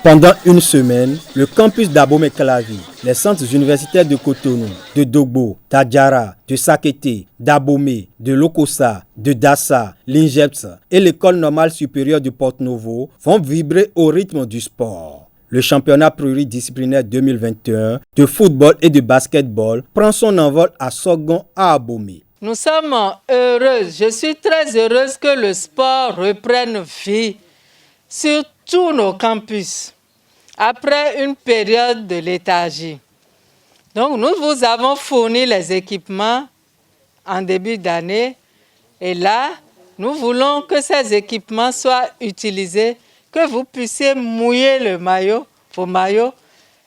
Pendant une semaine, le campus d'Abomey-Calavi, les centres universitaires de Cotonou, de Dogbo, d'Adjara, de Sakété, d'Abomey, de Lokossa, de Dassa, l'INGEPS et l'école normale supérieure du Porto-Novo vont vibrer au rythme du sport. Le championnat pluridisciplinaire 2021 de football et de basketball prend son envol à Sogon à Abomey. Nous sommes heureuses, je suis très heureuse que le sport reprenne vie sur tous nos campus après une période de léthargie. Donc nous vous avons fourni les équipements en début d'année et là, nous voulons que ces équipements soient utilisés, que vous puissiez mouiller le maillot, vos maillots,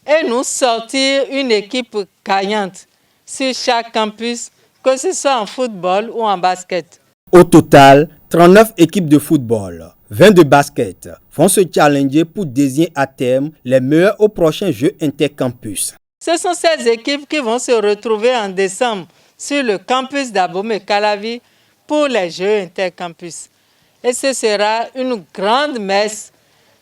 et nous sortir une équipe gagnante sur chaque campus, que ce soit en football ou en basket. Au total, 39 équipes de football, 20 de basket vont se challenger pour désigner à terme les meilleurs aux prochains Jeux intercampus. Ce sont ces équipes qui vont se retrouver en décembre sur le campus d'Abomey-Calavi pour les Jeux intercampus. Et ce sera une grande messe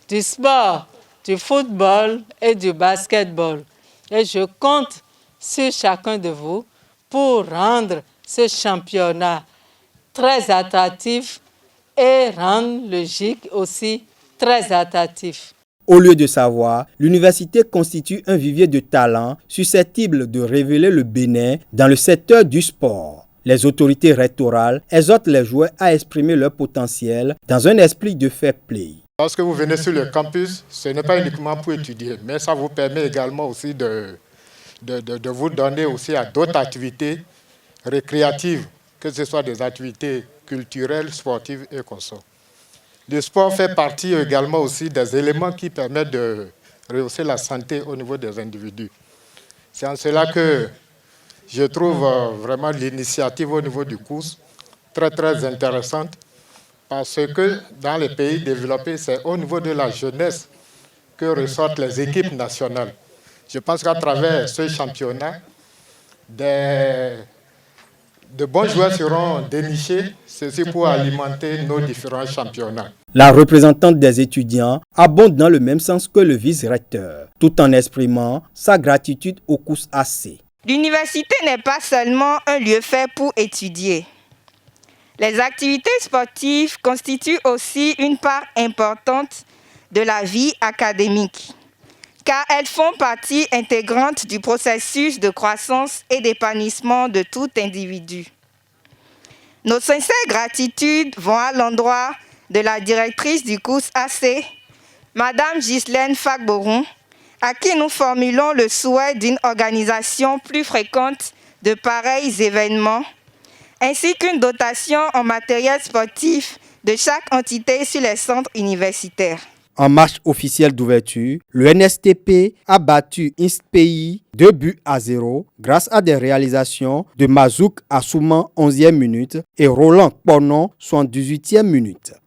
du sport, du football et du basketball. Et je compte sur chacun de vous pour rendre ce championnat très attractif et rendre le GIC aussi très attractif. Au lieu de savoir, l'université constitue un vivier de talents susceptible de révéler le Bénin dans le secteur du sport. Les autorités rectorales exhortent les joueurs à exprimer leur potentiel dans un esprit de fair play. Lorsque vous venez sur le campus, ce n'est pas uniquement pour étudier, mais ça vous permet également aussi de vous donner aussi à d'autres activités récréatives, que ce soit des activités culturelles, sportives et consorts. Le sport fait partie également aussi des éléments qui permettent de rehausser la santé au niveau des individus. C'est en cela que je trouve vraiment l'initiative au niveau du cours très intéressante, parce que dans les pays développés, c'est au niveau de la jeunesse que ressortent les équipes nationales. Je pense qu'à travers ce championnat, de bons joueurs seront dénichés, ceci pour alimenter nos différents championnats. La représentante des étudiants abonde dans le même sens que le vice-recteur, tout en exprimant sa gratitude au COUS AC. L'université n'est pas seulement un lieu fait pour étudier. Les activités sportives constituent aussi une part importante de la vie académique, car elles font partie intégrante du processus de croissance et d'épanouissement de tout individu. Nos sincères gratitudes vont à l'endroit de la directrice du COUS AC, Madame Ghislaine Fagboron, à qui nous formulons le souhait d'une organisation plus fréquente de pareils événements, ainsi qu'une dotation en matériel sportif de chaque entité sur les centres universitaires. En match officiel d'ouverture, le NSTP a battu INSPI 2-0 grâce à des réalisations de Mazouk Assouman 11e minute et Roland Ponon 78e minute.